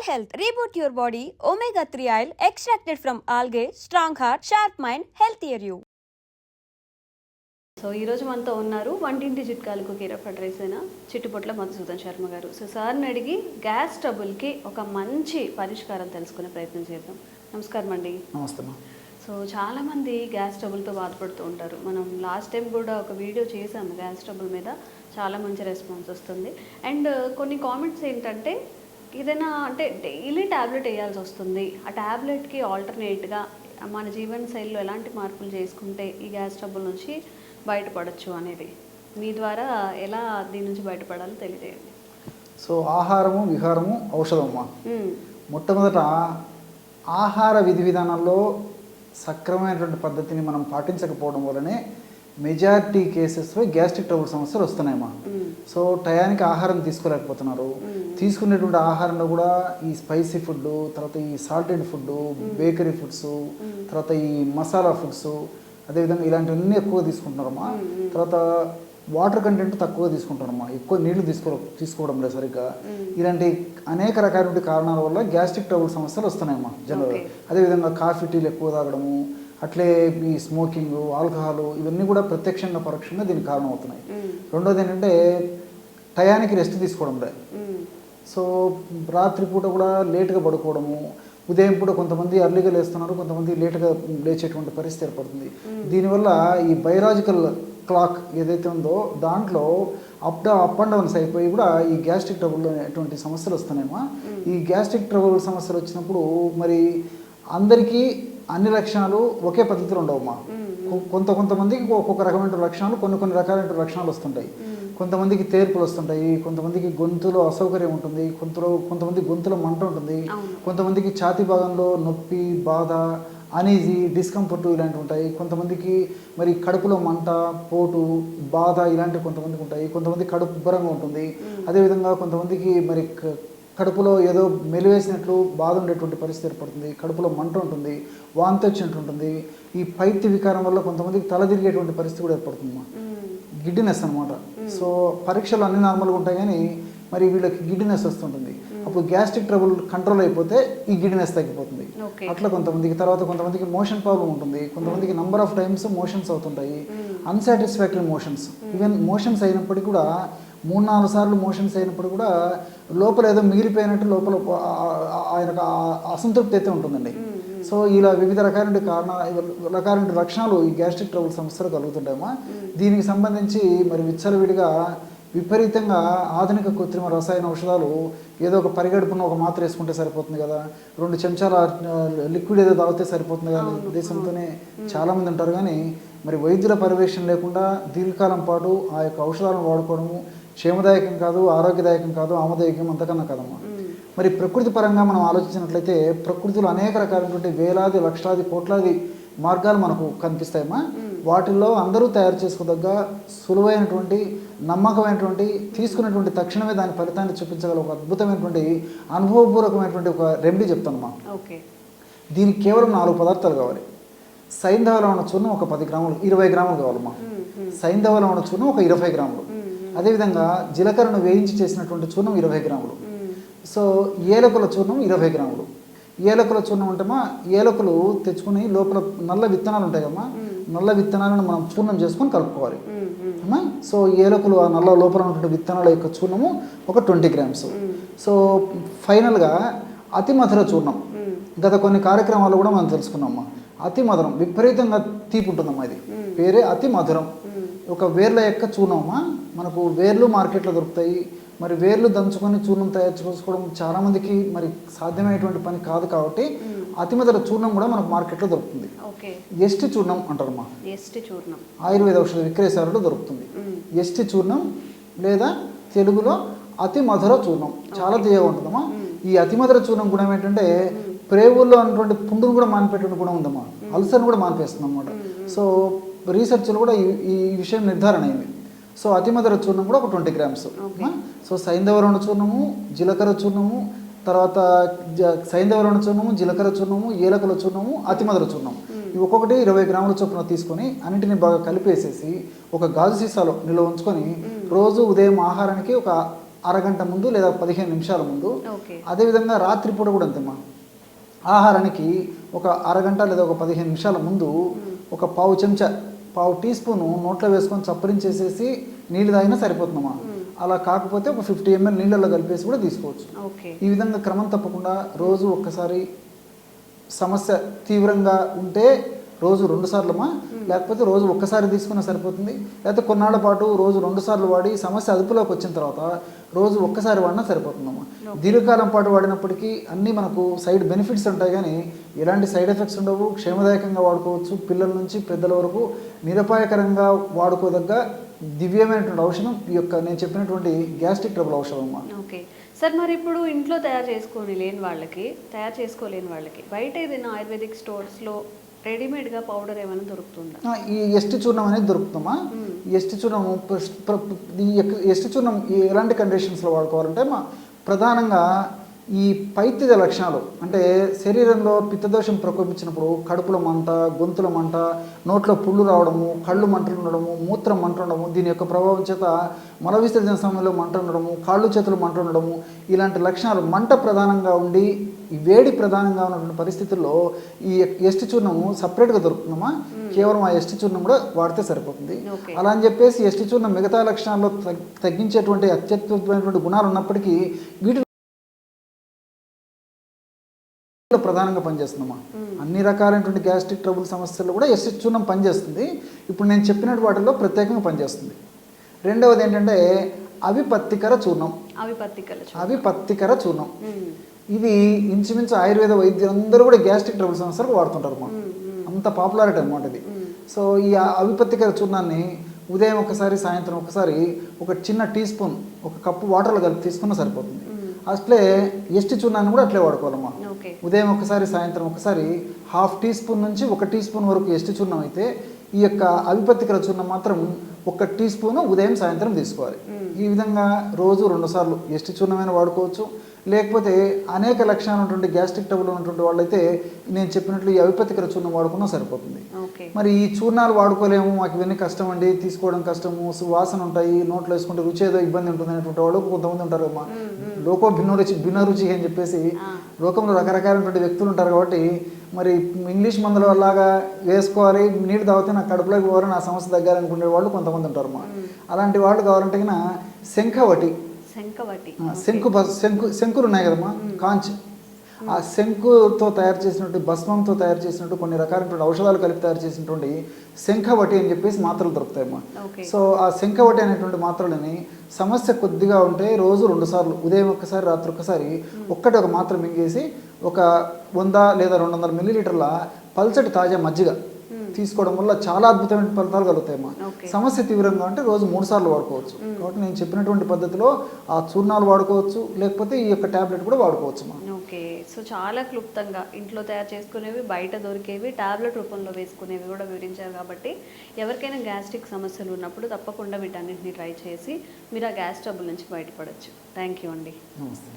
health. Reboot your body. Omega-3 oil extracted from algae. Strong heart, sharp mind, healthier you. So ఈరోజు మనతో ఉన్నారు వంటింటి చిట్కాలకు కీరఫ్ అడ్రైస్ అయిన చిట్టుపొట్ల మధుసూదన్ శర్మ గారు. సో సార్ని అడిగి గ్యాస్ ట్రబుల్కి ఒక మంచి పరిష్కారం తెలుసుకునే ప్రయత్నం చేద్దాం. నమస్కారం అండి. నమస్తే. సో చాలామంది గ్యాస్ ట్రబుల్తో బాధపడుతూ ఉంటారు. మనం లాస్ట్ టైం కూడా ఒక వీడియో చేసాము గ్యాస్ ట్రబుల్ మీద, చాలా మంచి రెస్పాన్స్ వస్తుంది. అండ్ కొన్ని కామెంట్స్ ఏంటంటే ఏదైనా అంటే డైలీ ట్యాబ్లెట్ వేయాల్సి వస్తుంది, ఆ ట్యాబ్లెట్కి ఆల్టర్నేట్గా మన జీవన శైలిలో ఎలాంటి మార్పులు చేసుకుంటే ఈ గ్యాస్ ట్రబుల్ నుంచి బయటపడచ్చు అనేది మీ ద్వారా ఎలా దీని నుంచి బయటపడాలో తెలియజేయండి. సో ఆహారము విహారము ఔషధమా. మొట్టమొదట ఆహార విధి విధానాల్లో సక్రమమైనటువంటి పద్ధతిని మనం పాటించకపోవడం వల్లనే మెజారిటీ కేసెస్లో గ్యాస్ట్రిక్ ట్రబుల్ సమస్యలు వస్తున్నాయమ్మా. సో టయానికి ఆహారం తీసుకోలేకపోతున్నారు. తీసుకునేటువంటి ఆహారంలో కూడా ఈ స్పైసీ ఫుడ్, తర్వాత ఈ సాల్టెడ్ ఫుడ్, బేకరీ ఫుడ్స్, తర్వాత ఈ మసాలా ఫుడ్స్, అదేవిధంగా ఇలాంటివన్నీ ఎక్కువ తీసుకుంటున్నారమ్మా. తర్వాత వాటర్ కంటెంట్ తక్కువ తీసుకుంటారమ్మా, ఎక్కువ నీళ్లు తీసుకోవడం లేదు సరిగ్గా. ఇలాంటి అనేక రకాల కారణాల వల్ల గ్యాస్ట్రిక్ ట్రబుల్ సమస్యలు వస్తున్నాయమ్మా జనరల్గా. అదేవిధంగా కాఫీ టీలు ఎక్కువ తాగడము, అట్లే ఈ స్మోకింగ్, ఆల్కహాల్, ఇవన్నీ కూడా ప్రత్యక్షంగా పరోక్షంగా దీనికి కారణం అవుతున్నాయి. రెండోది ఏంటంటే టయానికి రెస్ట్ తీసుకోవడం లేదు. సో రాత్రిపూట కూడా లేట్గా పడుకోవడము, ఉదయం పూట కొంతమంది అర్లీగా లేస్తున్నారు, కొంతమంది లేట్గా లేచేటువంటి పరిస్థితి ఏర్పడుతుంది. దీనివల్ల ఈ బయలాజికల్ క్లాక్ ఏదైతే ఉందో దాంట్లో అప్ అండ్ డౌన్స్ అయిపోయి కూడా ఈ గ్యాస్ట్రిక్ ట్రబుల్ అటువంటి సమస్యలు వస్తున్నాయమ్మా. ఈ గ్యాస్ట్రిక్ ట్రబుల్ సమస్యలు వచ్చినప్పుడు మరి అందరికీ అన్ని లక్షణాలు ఒకే పద్ధతిలో ఉండవమ్మా. కొంతమందికి ఒక్కొక్క రకమైన లక్షణాలు, కొన్ని రకాలైన లక్షణాలు వస్తుంటాయి. కొంతమందికి తేర్పులు వస్తుంటాయి, కొంతమందికి గొంతులో అసౌకర్యం ఉంటుంది, కొంతమంది గొంతులో మంట ఉంటుంది, కొంతమందికి ఛాతీ భాగంలో నొప్పి, బాధ, అనీజీ, డిస్కంఫర్ట్ ఇలాంటివి ఉంటాయి. కొంతమందికి మరి కడుపులో మంట, పోటు, బాధ ఇలాంటివి కొంతమందికి ఉంటాయి. కొంతమంది కడుపు ఉబ్బరంగా ఉంటుంది. అదేవిధంగా కొంతమందికి మరి కడుపులో ఏదో మెలివేసినట్లు బాధ ఉండేటువంటి పరిస్థితి ఏర్పడుతుంది. కడుపులో మంట ఉంటుంది, వాంతి వచ్చినట్టు ఉంటుంది. ఈ పైత్య వికారం వల్ల కొంతమందికి తల తిరిగేటువంటి పరిస్థితి కూడా ఏర్పడుతుందమ్మా, గిడ్డినెస్ అనమాట. సో పరీక్షలు అన్ని నార్మల్గా ఉంటాయి కానీ మరి వీళ్ళకి గిడ్డినెస్ వస్తుంటుంది. అప్పుడు గ్యాస్ట్రిక్ ట్రబుల్ కంట్రోల్ అయిపోతే ఈ గిడ్డినెస్ తగ్గిపోతుంది. అట్లా కొంతమందికి మోషన్ ప్రాబ్లం ఉంటుంది. కొంతమందికి నంబర్ ఆఫ్ టైమ్స్ మోషన్స్ అవుతుంటాయి, అన్సాటిస్ఫాక్టరీ మోషన్స్. ఈవెన్ మోషన్స్ అయినప్పటికీ కూడా 3-4 సార్లు మోషన్స్ అయినప్పుడు కూడా లోపల ఏదో మిగిలిపోయినట్టు లోపల ఆయనకు అసంతృప్తి అయితే ఉంటుందండి. సో ఇలా వివిధ రకాలైన లక్షణాలు ఈ గ్యాస్ట్రిక్ ట్రబుల్ సమస్యలు కలుగుతుంటాయమ్మా. దీనికి సంబంధించి మరి విచ్చలవిడిగా విపరీతంగా ఆధునిక కృత్రిమ రసాయన ఔషధాలు, ఏదో ఒక పరిగడుపున ఒక మాత్ర వేసుకుంటే సరిపోతుంది కదా, 2 చెంచాల లిక్విడ్ ఏదో తాగితే సరిపోతుంది కదా ఉద్దేశంతోనే చాలామంది ఉంటారు. కానీ మరి వైద్యుల పర్యవేక్షణ లేకుండా దీర్ఘకాలం పాటు ఆ యొక్క ఔషధాలను వాడుకోవడము క్షేమదాయకం కాదు, ఆరోగ్యదాయకం కాదు, ఆమదాయకం అంతకన్నా కదమ్మా. మరి ప్రకృతి పరంగా మనం ఆలోచించినట్లయితే ప్రకృతిలో అనేక రకాలైనటువంటి వేలాది, లక్షలాది, కోట్లాది మార్గాలు మనకు కనిపిస్తాయమ్మా. వాటిల్లో అందరూ తయారు చేసుకోదగ్గ సులువైనటువంటి, నమ్మకమైనటువంటి, తీసుకున్నటువంటి తక్షణమే దాని ఫలితాన్ని చూపించగల ఒక అద్భుతమైనటువంటి అనుభవపూర్వకమైనటువంటి ఒక రెమెడీ చెప్తానమ్మా. దీనికి కేవలం 4 పదార్థాలు కావాలి. సైంధవ లవణ చూర్ణం ఒక 10 గ్రాములు, 20 గ్రాములు కావాలమ్మా. సైంధవ లవణ చూర్ణం ఒక 20 గ్రాములు. అదేవిధంగా జీలకర్రను వేయించి చేసినటువంటి చూర్ణం 20 గ్రాములు. సో ఏలకుల చూర్ణం 20 గ్రాములు. ఏలకుల చూర్ణం అంటేమా ఏలకులు తెచ్చుకుని లోపల నల్ల విత్తనాలు ఉంటాయి కమ్మా, నల్ల విత్తనాలను మనం చూర్ణం చేసుకొని కలుపుకోవాలి అమ్మా. సో ఏలకులు ఆ నల్ల లోపల ఉన్నటువంటి విత్తనాల యొక్క చూర్ణము ఒక 20 గ్రామ్స్. సో ఫైనల్గా అతి మధుర చూర్ణం. గత కొన్ని కార్యక్రమాలు కూడా మనం తెలుసుకున్నామమ్మా. అతి మధురం, విపరీతంగా తీపి ఉంటుందమ్మా. ఇది పేరే అతి మధురం. ఒక వేర్ల యొక్క చూర్ణమ్మా. మనకు వేర్లు మార్కెట్లో దొరుకుతాయి. మరి వేర్లు దంచుకొని చూర్ణం తయారు చేసుకోవడం చాలామందికి మరి సాధ్యమైనటువంటి పని కాదు. కాబట్టి అతిమధుర చూర్ణం కూడా మనకు మార్కెట్లో దొరుకుతుంది. ఎస్టి చూర్ణం అంటారమ్మా. ఆయుర్వేద ఔషధ విక్రయశాలలో దొరుకుతుంది ఎస్టి చూర్ణం, లేదా తెలుగులో అతి మధుర చూర్ణం. చాలా తీయగా ఉంటుందమ్మా. ఈ అతిమధుర చూర్ణం గుణం ఏంటంటే ప్రేవుల్లో ఉన్నటువంటి పుండును కూడా మానిపెట్టే గుణం ఉందమ్మా. అల్సర్ని కూడా మానిపేస్తుంది అన్నమాట. సో రీసెర్చ్లో కూడా ఈ విషయం నిర్ధారణ అయింది. సో అతిమధుర చూర్ణం కూడా ఒక 20 గ్రామ్స్. సో సైంధవ లవణ చూర్ణము, జీలకర్ర చూర్ణము, తర్వాత సైంధవ లవణ చూర్ణము, జీలకర్ర చూర్ణము, ఏలకుల చూర్ణము, అతిమధుర చూర్ణం, ఇవి ఒక్కొక్కటి 20 గ్రాముల చొప్పున తీసుకొని అన్నింటినీ బాగా కలిపేసేసి ఒక గాజు సీసాలో నిల్వ ఉంచుకొని రోజు ఉదయం ఆహారానికి ఒక అరగంట ముందు లేదా 15 నిమిషాల ముందు. ఓకే. అదేవిధంగా రాత్రిపూట కూడా అంతేమ్మా. ఆహారానికి ఒక అరగంట లేదా ఒక 15 నిమిషాల ముందు ఒక పావు టీ స్పూను నోట్లో వేసుకొని చప్పరించేసేసి నీళ్ళు తాగినా సరిపోతుందమ్మా. అలా కాకపోతే ఒక 50 ml నీళ్ళల్లో కలిపేసి కూడా తీసుకోవచ్చు. ఓకే. ఈ విధంగా క్రమం తప్పకుండా రోజు ఒక్కసారి, సమస్య తీవ్రంగా ఉంటే రోజు 2 సార్లమ్మా, లేకపోతే రోజు ఒక్కసారి తీసుకున్నా సరిపోతుంది. లేకపోతే కొన్నాళ్ళ పాటు రోజు 2 సార్లు వాడి సమస్య అదుపులోకి వచ్చిన తర్వాత రోజు ఒక్కసారి వాడినా సరిపోతుందమ్మా. దీర్ఘకాలం పాటు వాడినప్పటికీ అన్నీ మనకు సైడ్ బెనిఫిట్స్ ఉంటాయి, కానీ ఎలాంటి సైడ్ ఎఫెక్ట్స్ ఉండవు. క్షేమదాయకంగా వాడుకోవచ్చు. పిల్లల నుంచి పెద్దల వరకు నిరపాయకరంగా వాడుకోదగ్గ దివ్యమైనటువంటి ఔషధం ఈ యొక్క నేను చెప్పినటువంటి గ్యాస్ట్రిక్ ట్రబుల్ ఔషధం అమ్మా. ఓకే సార్, మరి ఇప్పుడు ఇంట్లో తయారు చేసుకోలేని వాళ్ళకి బయట ఏదైనా ఆయుర్వేదిక్ స్టోర్స్లో రెడీమేడ్గా పౌడర్ ఏమైనా దొరుకుతుందా? ఈ ఎస్టి చూర్ణం అనేది దొరుకుతుందమ్మా. ఈ ఎస్టి చూర్ణం ఎస్టి చూర్ణం ఎలాంటి కండిషన్స్లో వాడుకోవాలంటే ప్రధానంగా ఈ పైత్య లక్షణాలు, అంటే శరీరంలో పిత్తదోషం ప్రకోపించినప్పుడు కడుపులో మంట, గొంతుల మంట, నోట్లో పుళ్ళు రావడము, కళ్ళు మంటలు ఉండడము, మూత్రం మంట ఉండడము, దీని యొక్క ప్రభావం చేత మల విసర్జన సమయంలో మంట ఉండడము, కాళ్ళు చేతులు మంట ఉండడము, ఇలాంటి లక్షణాలు మంట ప్రధానంగా ఉండి ఈ వేడి ప్రధానంగా ఉన్నటువంటి పరిస్థితుల్లో ఈ ఎస్టి చూర్ణము సపరేట్గా దొరుకుతుందమ్మా. కేవలం ఆ ఎస్టి చూర్ణం కూడా వాడితే సరిపోతుంది. అలా అని చెప్పేసి ఎస్టి చూర్ణం మిగతా లక్షణాల్లో తగ్గించేటువంటి అత్యద్భుతమైనటువంటి గుణాలు ఉన్నప్పటికీ వీటి ప్రధానంగా పనిచేస్తుందమ్మా. అన్ని రకాలైనటువంటి గ్యాస్ట్రిక్ ట్రబుల్ సమస్యలు కూడా ఎస్టి చూర్ణం పనిచేస్తుంది. ఇప్పుడు నేను చెప్పినట్టు వాటిల్లో ప్రత్యేకంగా పనిచేస్తుంది. రెండవది ఏంటంటే అవిపత్తికర చూర్ణం. అవిపత్తికర చూర్ణం ఇది ఇంచుమించు ఆయుర్వేద వైద్యులందరూ కూడా గ్యాస్ట్రిక్ ట్రబుల్ సమస్యలకు వాడుతుంటారు అమ్మా. అంత పాపులారిటీ అనమాట ఇది. సో ఈ అవిపత్తికర చూర్ణాన్ని ఉదయం ఒకసారి, సాయంత్రం ఒకసారి ఒక చిన్న టీ స్పూన్, ఒక కప్పు వాటర్లో కలిపి తీసుకున్నా సరిపోతుంది. అట్లే ఎస్టి చూర్ణాన్ని కూడా అట్లే వాడుకోవాలమ్మా. ఉదయం ఒకసారి, సాయంత్రం ఒకసారి 1/2 టీ స్పూన్ నుంచి 1 టీ స్పూన్ వరకు ఎస్టి చూర్ణం అయితే, ఈ యొక్క అవిపత్తికర చూర్ణం మాత్రం 1 టీ స్పూను ఉదయం సాయంత్రం తీసుకోవాలి. ఈ విధంగా రోజు 2 సార్లు ఎస్టి చూర్ణమైన వాడుకోవచ్చు. లేకపోతే అనేక లక్షణాలు ఉన్నటువంటి గ్యాస్ట్రిక్ ట్రబుల్ ఉన్నటువంటి వాళ్ళైతే నేను చెప్పినట్లు ఈ అవిపత్తికర చూర్ణం వాడుకున్నా సరిపోతుంది. మరి ఈ చూర్ణాలు వాడుకోలేము, మాకు ఇవన్నీ కష్టం అండి, తీసుకోవడం కష్టము, వాసన ఉంటాయి, నోట్లో వేసుకుంటే రుచి ఏదో ఇబ్బంది ఉంటుంది అనేటువంటి వాళ్ళు కొంతమంది ఉంటారు అమ్మా. లోకో భిన్న రుచి అని చెప్పేసి లోకంలో రకరకాలైనటువంటి వ్యక్తులు ఉంటారు. కాబట్టి మరి ఇంగ్లీష్ మందుల వల్లగా వేసుకోవాలి, నీళ్ళు తాగితే నా కడుపులోకి పోవాలి, నా సమస్య తగ్గాలనుకునే వాళ్ళు కొంతమంది ఉంటారు అమ్మా. అలాంటి వాళ్ళు కావాలంటే శంకులు ఉన్నాయి కదమ్మా, కాంచ్, ఆ శంకుతో తయారు చేసినట్టు, భస్మంతో తయారు చేసినట్టు కొన్ని రకాలైనటువంటి ఔషధాలు కలిపి తయారు చేసినటువంటి శంఖవటి అని చెప్పేసి మాత్రలు దొరుకుతాయమ్మా. సో ఆ శంఖవటి అనేటువంటి మాత్రలని సమస్య కొద్దిగా ఉంటే రోజు 2 సార్లు, ఉదయం ఒకసారి, రాత్రి ఒకసారి, ఒక మాత్ర మింగేసి ఒక 100 లేదా 200 మిల్లీలీటర్ల పల్చటి తాజా మజ్జిగ తీసుకోవడం వల్ల చాలా అద్భుతమైన ఫలితాలు కలుగుతాయమ్మా. సమస్య తీవ్రంగా అంటే రోజు 3 సార్లు వాడుకోవచ్చు. కాబట్టి నేను చెప్పినటువంటి పద్ధతిలో ఆ చూర్ణాలు వాడుకోవచ్చు, లేకపోతే ఈ యొక్క టాబ్లెట్ కూడా వాడుకోవచ్చు. ఓకే, సో చాలా క్లుప్తంగా ఇంట్లో తయారు చేసుకునేవి, బయట దొరికేవి, టాబ్లెట్ రూపంలో వేసుకునేవి కూడా వివరించారు. కాబట్టి ఎవరికైనా గ్యాస్ట్రిక్ సమస్యలు ఉన్నప్పుడు తప్పకుండా వీటన్నిటిని ట్రై చేసి మీరు ఆ గ్యాస్ ట్రబుల్ నుంచి బయటపడవచ్చు. థ్యాంక్ యూ అండి. నమస్తే.